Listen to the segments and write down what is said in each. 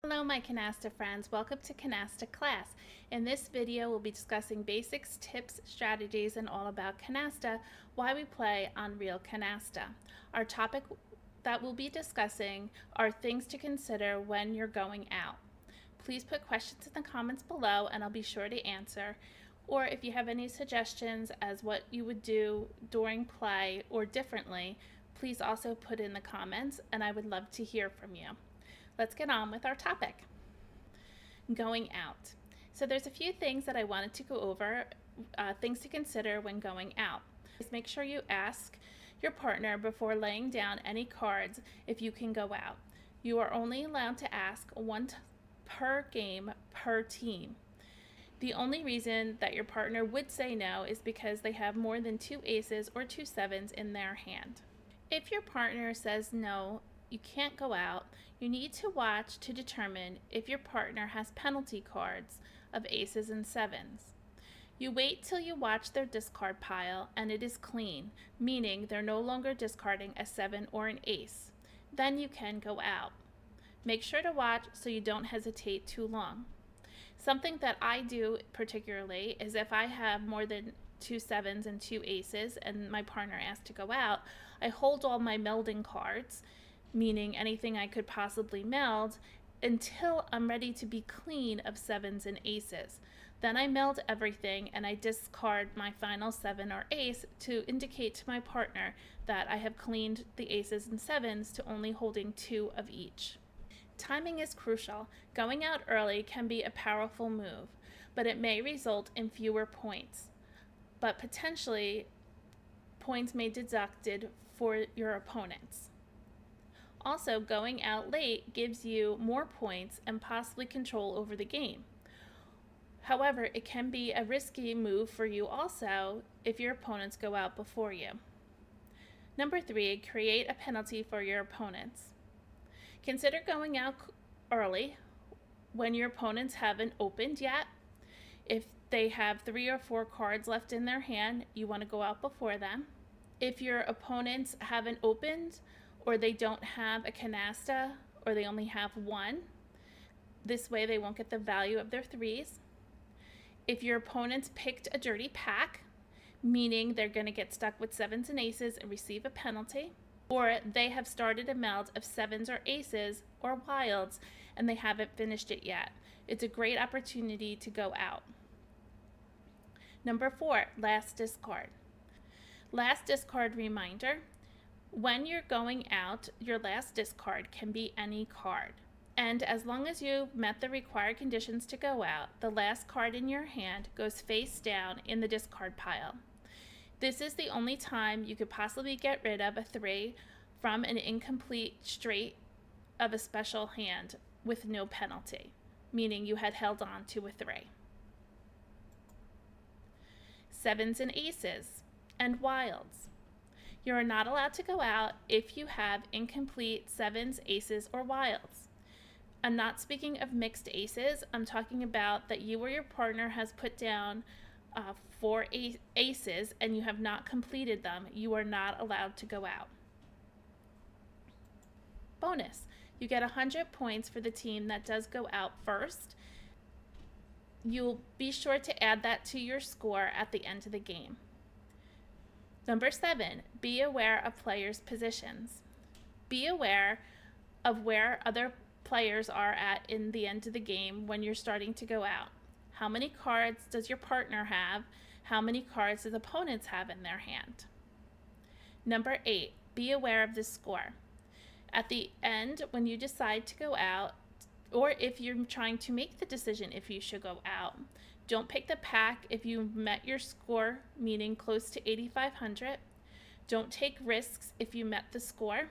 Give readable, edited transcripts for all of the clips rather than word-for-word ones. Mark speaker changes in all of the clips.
Speaker 1: Hello my Canasta friends, welcome to Canasta Class. In this video we'll be discussing basics, tips, strategies, and all about Canasta, why we play on real Canasta. Our topic that we'll be discussing are things to consider when you're going out. Please put questions in the comments below and I'll be sure to answer. Or if you have any suggestions as what you would do during play or differently, please also put in the comments and I would love to hear from you. Let's get on with our topic. Going out. So there's a few things that I wanted to go over, things to consider when going out. Just make sure you ask your partner before laying down any cards if you can go out. You are only allowed to ask once per game per team. The only reason that your partner would say no is because they have more than 2 aces or 2 sevens in their hand. If your partner says no, you can't go out, you need to watch to determine if your partner has penalty cards of aces and sevens. You wait till you watch their discard pile and it is clean, meaning they're no longer discarding a 7 or an ace. Then you can go out. Make sure to watch so you don't hesitate too long. Something that I do particularly is if I have more than 2 sevens and 2 aces and my partner asks to go out, I hold all my melding cards, meaning anything I could possibly meld, until I'm ready to be clean of sevens and aces. Then I meld everything and I discard my final 7 or ace to indicate to my partner that I have cleaned the aces and sevens to only holding 2 of each. Timing is crucial. Going out early can be a powerful move, but it may result in fewer points. But potentially, points may be deducted for your opponents. Also, going out late gives you more points and possibly control over the game. However, it can be a risky move for you also if your opponents go out before you. Number 3, create a penalty for your opponents. Consider going out early when your opponents haven't opened yet. If they have 3 or 4 cards left in their hand, you want to go out before them. If your opponents haven't opened, or they don't have a canasta, or they only have 1, this way they won't get the value of their 3s. If your opponents picked a dirty pack, meaning they're going to get stuck with sevens and aces and receive a penalty, or they have started a meld of sevens or aces or wilds and they haven't finished it yet, it's a great opportunity to go out. Number 4, last discard. Last discard reminder. When you're going out, your last discard can be any card. And as long as you've met the required conditions to go out, the last card in your hand goes face down in the discard pile. This is the only time you could possibly get rid of a 3 from an incomplete straight of a special hand with no penalty, meaning you had held on to a 3. Sevens and aces and wilds. You are not allowed to go out if you have incomplete sevens, aces, or wilds. I'm not speaking of mixed aces. I'm talking about that you or your partner has put down 4 aces and you have not completed them. You are not allowed to go out. Bonus. You get 100 points for the team that does go out first. You'll be sure to add that to your score at the end of the game. Number 7, be aware of players' positions. Be aware of where other players are at in the end of the game when you're starting to go out. How many cards does your partner have? How many cards does opponents have in their hand? Number 8, be aware of the score. At the end, when you decide to go out, or if you're trying to make the decision if you should go out, don't pick the pack if you met your score, meaning close to 8,500. Don't take risks if you met the score,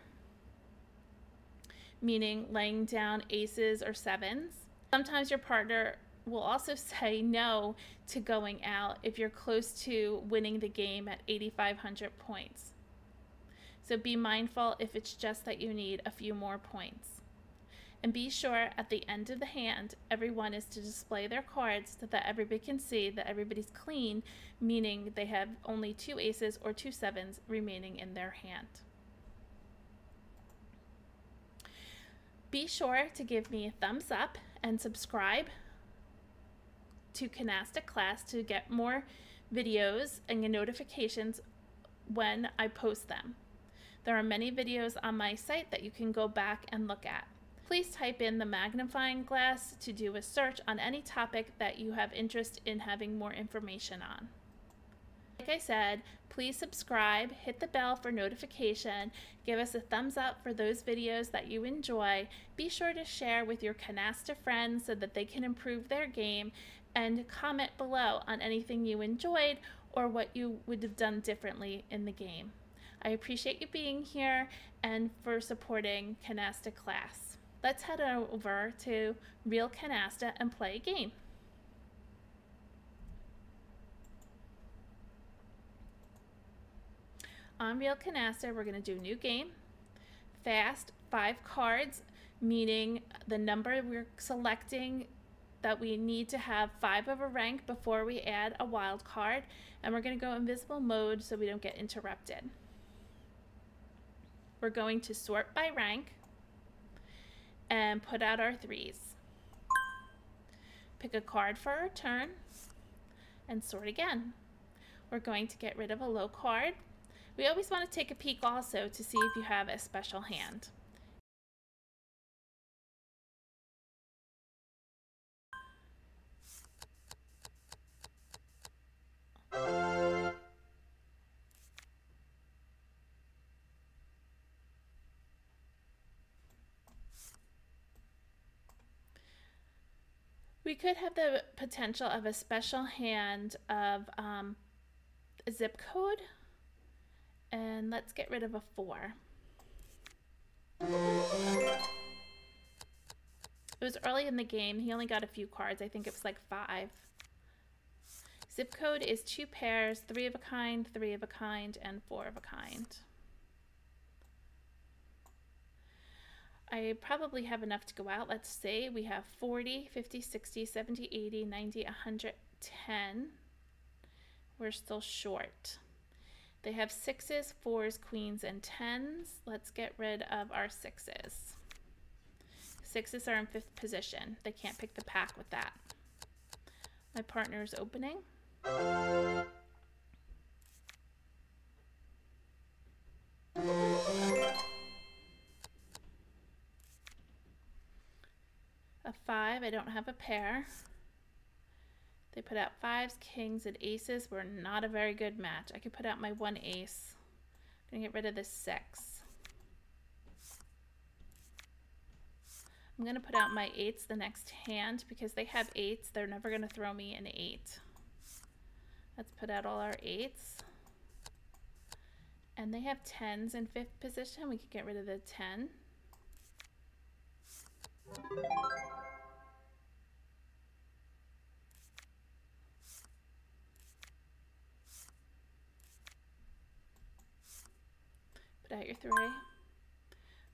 Speaker 1: meaning laying down aces or sevens. Sometimes your partner will also say no to going out if you're close to winning the game at 8,500 points. So be mindful if it's just that you need a few more points. And be sure at the end of the hand, everyone is to display their cards so that everybody can see that everybody's clean, meaning they have only 2 aces or 2 sevens remaining in their hand. Be sure to give me a thumbs up and subscribe to Canasta Class to get more videos and get notifications when I post them. There are many videos on my site that you can go back and look at. Please type in the magnifying glass to do a search on any topic that you have interest in having more information on. Like I said, please subscribe, hit the bell for notification, give us a thumbs up for those videos that you enjoy. Be sure to share with your Canasta friends so that they can improve their game, and comment below on anything you enjoyed or what you would have done differently in the game. I appreciate you being here and for supporting Canasta Class. Let's head over to Real Canasta and play a game. On Real Canasta, we're going to do new game, fast, 5 cards, meaning the number we're selecting that we need to have 5 of a rank before we add a wild card, and we're going to go invisible mode so we don't get interrupted. We're going to sort by rank and put out our 3s. Pick a card for our turn and sort again. We're going to get rid of a low card. We always want to take a peek also to see if you have a special hand. We could have the potential of a special hand of a zip code, and let's get rid of a 4. It was early in the game. He only got a few cards. I think it was like 5. Zip code is 2 pairs, 3 of a kind, 3 of a kind, and 4 of a kind. I probably have enough to go out. Let's see. We have 40, 50, 60, 70, 80, 90, 110. We're still short. They have 6s, 4s, queens, and 10s. Let's get rid of our 6s. 6s are in 5th position. They can't pick the pack with that. My partner is opening. A 5, I don't have a pair. They put out 5s, kings, and aces. Were not a very good match. I could put out my 1 ace. I'm gonna get rid of this 6. I'm gonna put out my 8s the next hand because they have 8s. They're never gonna throw me an 8. Let's put out all our 8s. And they have 10s in 5th position. We could get rid of the 10. Put out your 3. I'm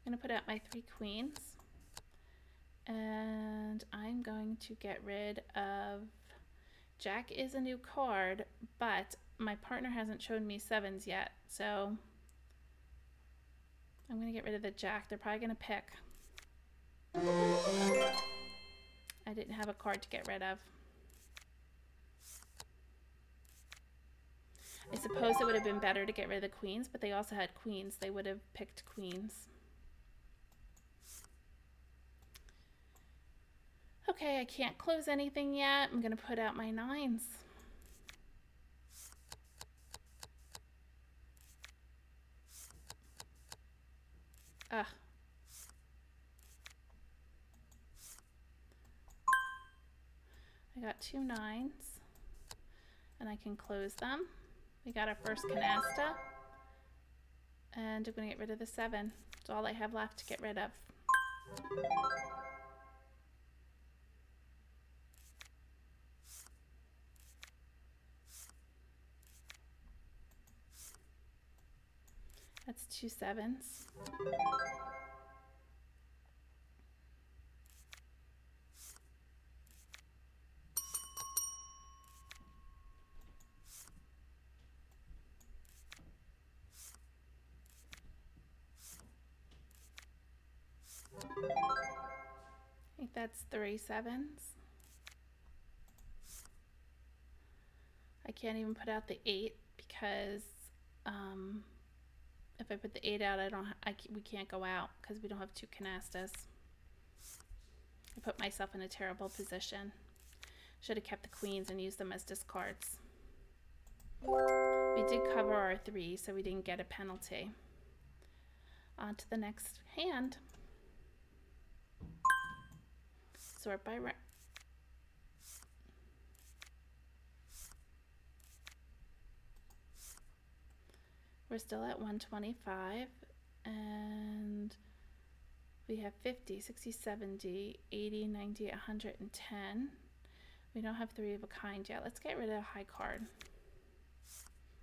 Speaker 1: going to put out my 3 queens. And I'm going to get rid of... Jack is a new card, but my partner hasn't shown me 7s yet, so I'm going to get rid of the Jack. They're probably going to pick. I didn't have a card to get rid of. I suppose it would have been better to get rid of the queens, but they also had queens. They would have picked queens. Okay, I can't close anything yet. I'm going to put out my 9s. Ugh. I got 2 9s, and I can close them. We got our first canasta, and I'm going to get rid of the 7. It's all I have left to get rid of. That's 2 7s. think that's 3 sevens. I can't even put out the 8 because if I put the 8 out, we can't go out because we don't have 2 canastas. I put myself in a terrible position. Should have kept the queens and used them as discards. We did cover our 3, so we didn't get a penalty. On to the next hand. Sort by rank. We're still at 125, and we have 50, 60, 70, 80, 90, 110. We don't have 3 of a kind yet. Let's get rid of a high card.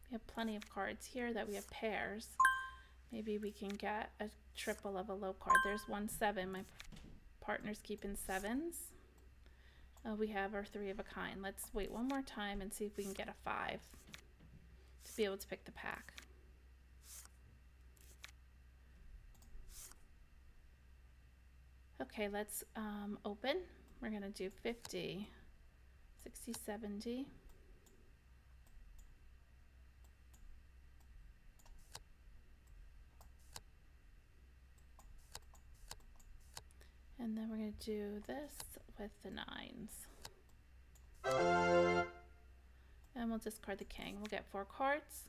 Speaker 1: We have plenty of cards here that we have pairs. Maybe we can get a triple of a low card. There's 1 7. My partner's keeping 7s. We have our 3 of a kind. Let's wait one more time and see if we can get a 5 to be able to pick the pack. Okay, let's open. We're going to do 50, 60, 70. And then we're going to do this with the 9s. And we'll discard the king. We'll get 4 cards.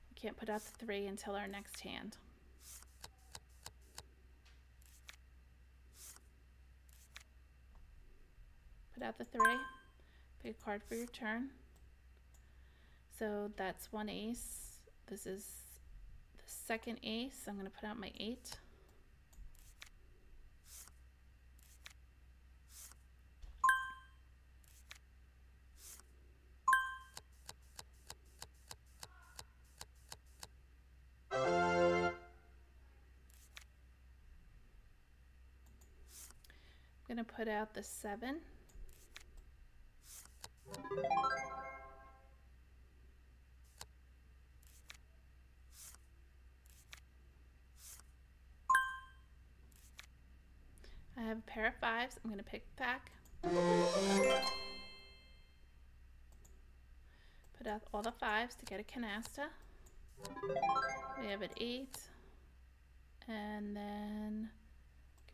Speaker 1: We can't put out the 3 until our next hand. Put out the 3. Pick a card for your turn. So that's 1 ace. This is the 2nd ace. I'm going to put out my 8. I'm going to put out the 7. I have a pair of 5s. I'm going to pick back. Put out all the 5s to get a canasta. We have an 8. And then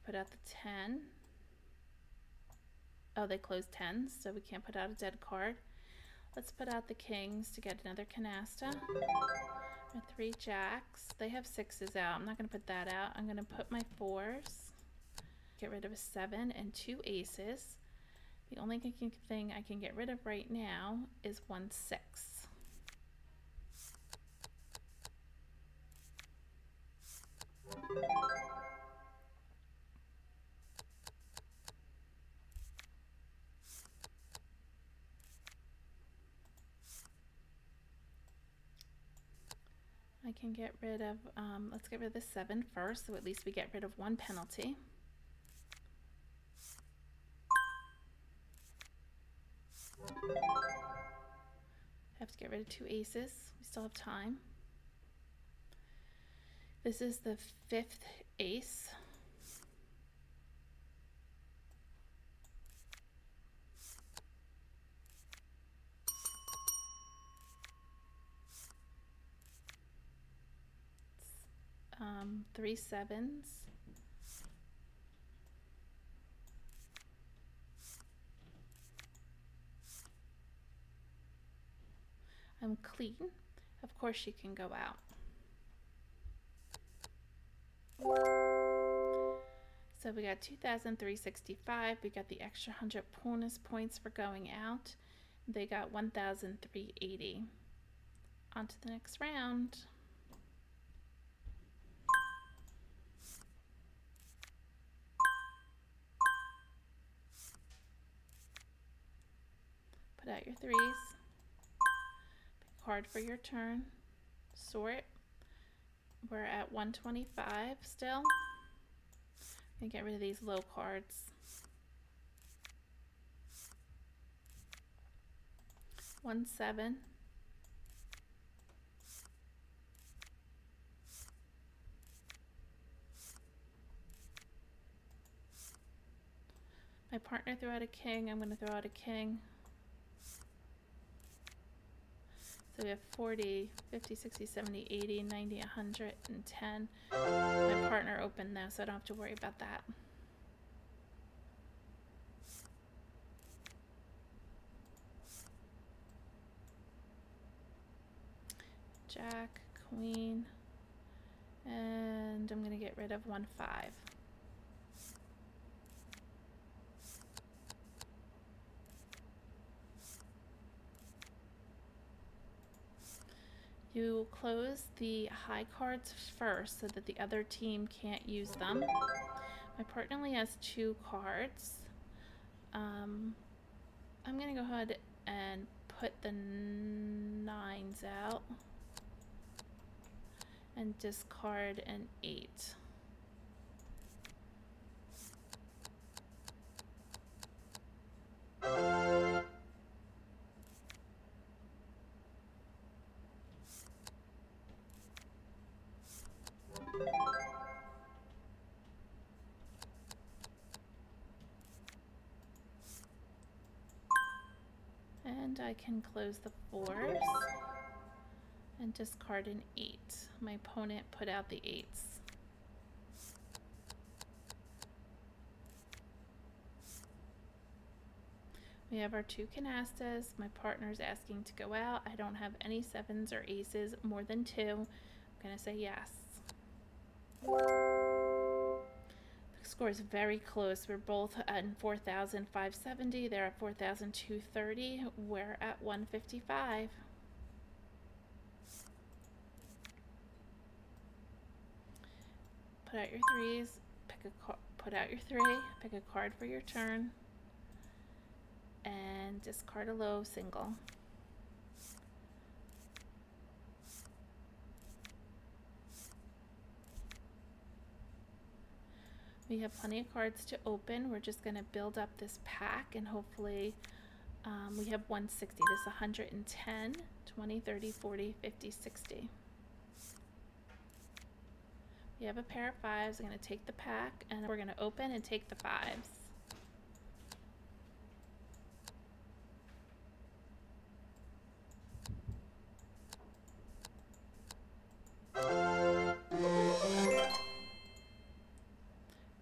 Speaker 1: put out the 10. Oh, they closed 10s, so we can't put out a dead card. Let's put out the kings to get another canasta. Our 3 jacks. They have 6s out. I'm not going to put that out. I'm going to put my 4s. Get rid of a 7 and 2 aces. The only thing I can get rid of right now is 1 6. I can get rid of, let's get rid of the 7 first, so at least we get rid of 1 penalty. Have to get rid of 2 aces. We still have time. This is the 5th ace. It's, 3 7s. I'm clean. Of course she can go out. So we got 2,365. We got the extra 100 bonus points for going out. They got 1,380. On to the next round. Put out your 3s. Card for your turn. Sort. We're at 125 still. And get rid of these low cards. 1 7. My partner threw out a king. I'm going to throw out a king. So we have 40, 50, 60, 70, 80, 90, 110. My partner opened though, so I don't have to worry about that. Jack, queen, and I'm going to get rid of 1, 5. You close the high cards first so that the other team can't use them. My partner only has 2 cards. I'm going to go ahead and put the 9s out and discard an 8. And I can close the 4s and discard an 8. My opponent put out the 8s. We have our 2 canastas. My partner's asking to go out. I don't have any 7s or aces more than 2. I'm gonna say yes. The score is very close. We're both at 4,570. They're at 4,230. We're at 155. Put out your 3s. Put out your 3. Pick a card for your turn. And discard a low single. We have plenty of cards to open. We're just going to build up this pack and hopefully we have 160. This is 110, 20, 30, 40, 50, 60. We have a pair of 5s. I'm going to take the pack and we're going to open and take the 5s.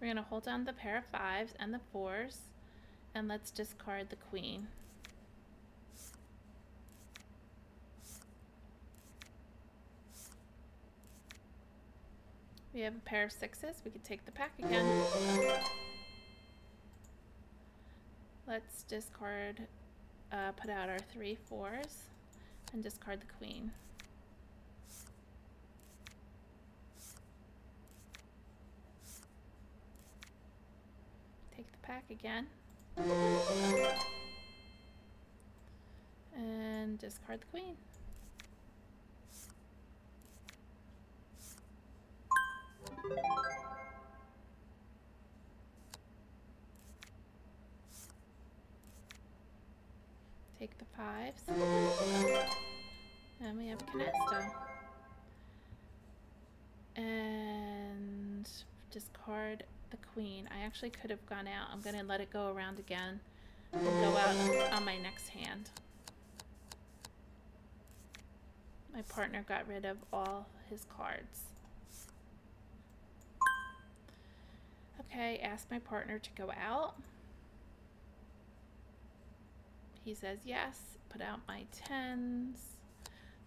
Speaker 1: We're going to hold down the pair of 5s and the 4s, and let's discard the queen. We have a pair of 6s. We could take the pack again. Let's discard, put out our 3 4s, and discard the queen. Pack again and discard the queen. Take the 5s and we have Canasta and discard the queen. I actually could have gone out. I'm going to let it go around again and go out on my next hand. My partner got rid of all his cards. Okay, ask my partner to go out. He says yes. Put out my 10s,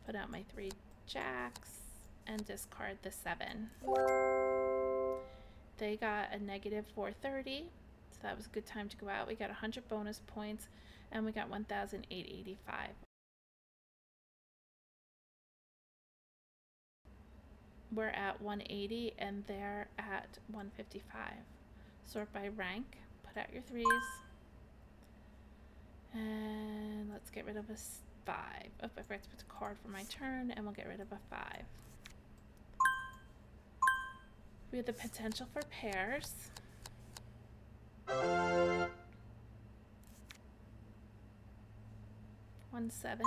Speaker 1: put out my 3 jacks, and discard the 7. They got a negative 430, so that was a good time to go out. We got 100 bonus points, and we got 1,885. We're at 180, and they're at 155. Sort by rank. Put out your 3s. And let's get rid of a 5. Oh, I forgot to put a card for my turn, and we'll get rid of a 5. We have the potential for pairs. 1 7.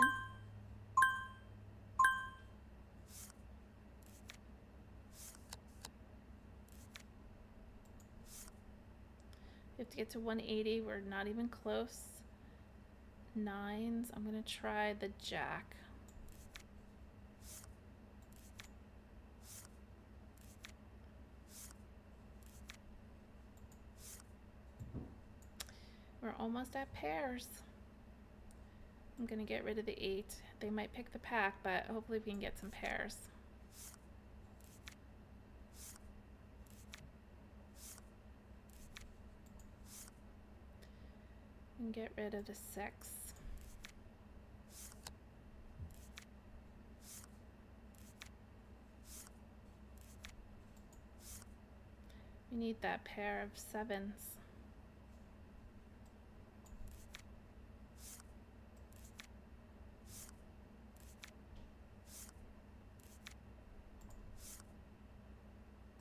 Speaker 1: 50 get to 180. We're not even close. Nines. I'm going to try the jack. We're almost at pairs. I'm going to get rid of the 8. They might pick the pack, but hopefully we can get some pairs. And get rid of the 6. We need that pair of 7s.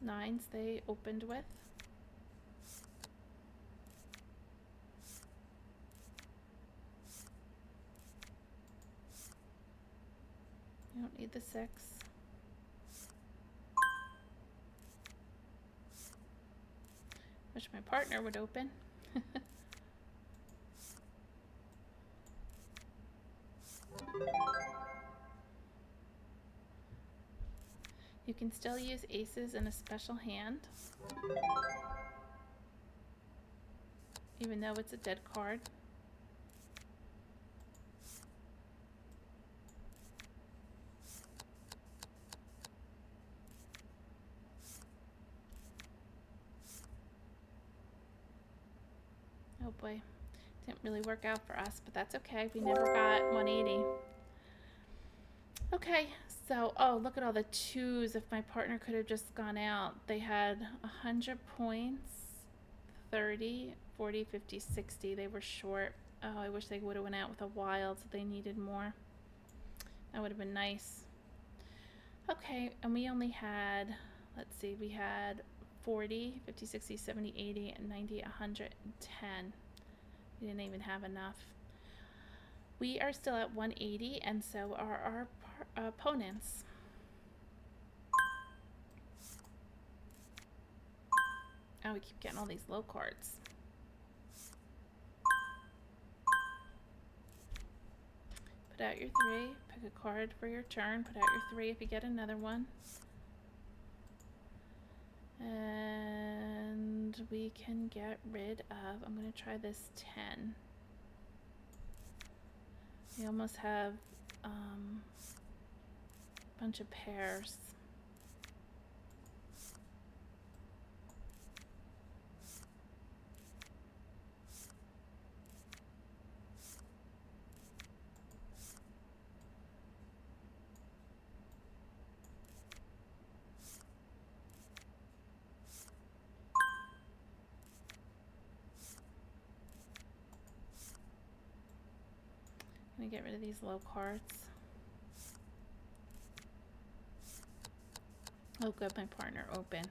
Speaker 1: Nines they opened with. You don't need the 6. Wish my partner would open. You can still use aces in a special hand, even though it's a dead card. Oh boy, didn't really work out for us, but that's okay. We never got 180. Okay, so, oh, look at all the 2s. If my partner could have just gone out, they had 100 points, 30, 40, 50, 60. They were short. Oh, I wish they would have went out with a wild, so they needed more. That would have been nice. Okay, and we only had, let's see, we had 40, 50, 60, 70, 80, and 90, 110. We didn't even have enough. We are still at 180, and so are our opponents. Oh, we keep getting all these low cards. Put out your 3, pick a card for your turn, put out your 3 if you get another one. And we can get rid of, I'm going to try this 10. We almost have a bunch of pairs. I'm gonna get rid of these low cards. Oh good, my partner opened.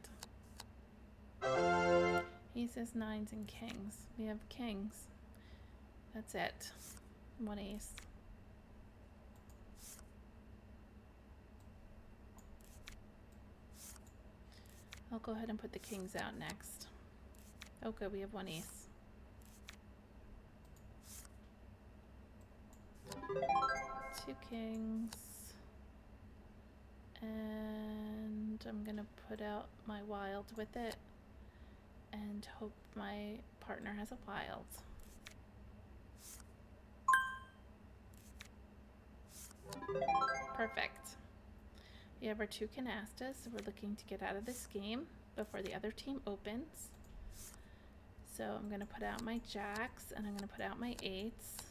Speaker 1: Aces, 9s, and kings. We have kings. That's it. 1 ace. I'll go ahead and put the kings out next. Oh good, we have 1 ace. 2 kings. And I'm gonna put out my wild with it and hope my partner has a wild. Perfect. We have our 2 canastas, so we're looking to get out of this game before the other team opens. So I'm gonna put out my jacks and I'm gonna put out my 8s.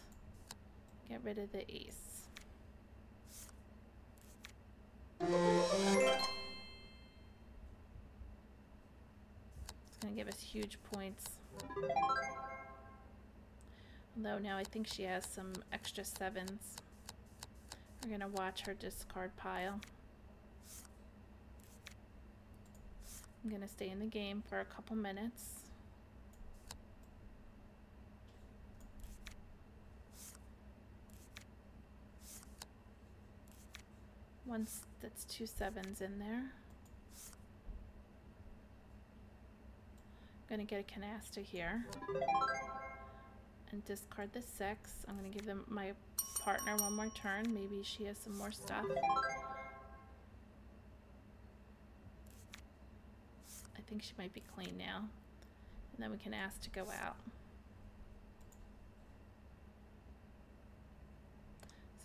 Speaker 1: Get rid of the ace. It's going to give us huge points. Although now I think she has some extra 7s. We're going to watch her discard pile. I'm going to stay in the game for a couple minutes. Once that's 2 7s in there. I'm going to get a canasta here and discard the 6. I'm going to give them my partner one more turn. Maybe she has some more stuff. I think she might be clean now. And then we can ask to go out.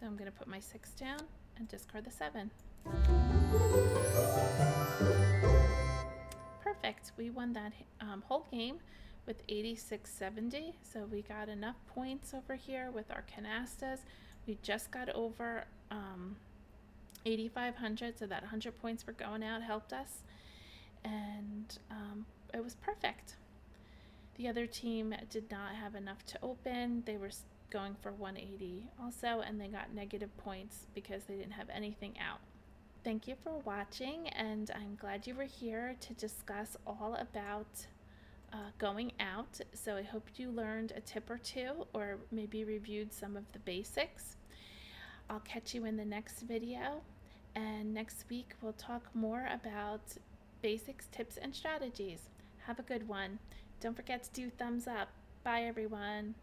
Speaker 1: So I'm going to put my 6 down and discard the 7. Perfect. We won that whole game with 86.70. So we got enough points over here with our canastas. We just got over 8,500, so that 100 points for going out helped us. And it was perfect. The other team did not have enough to open. They were going for 180 also, and they got negative points because they didn't have anything out. Thank you for watching, and I'm glad you were here to discuss all about going out. So I hope you learned a tip or two, or maybe reviewed some of the basics. I'll catch you in the next video, and next week we'll talk more about basics, tips, and strategies. Have a good one. Don't forget to do thumbs up. Bye, everyone.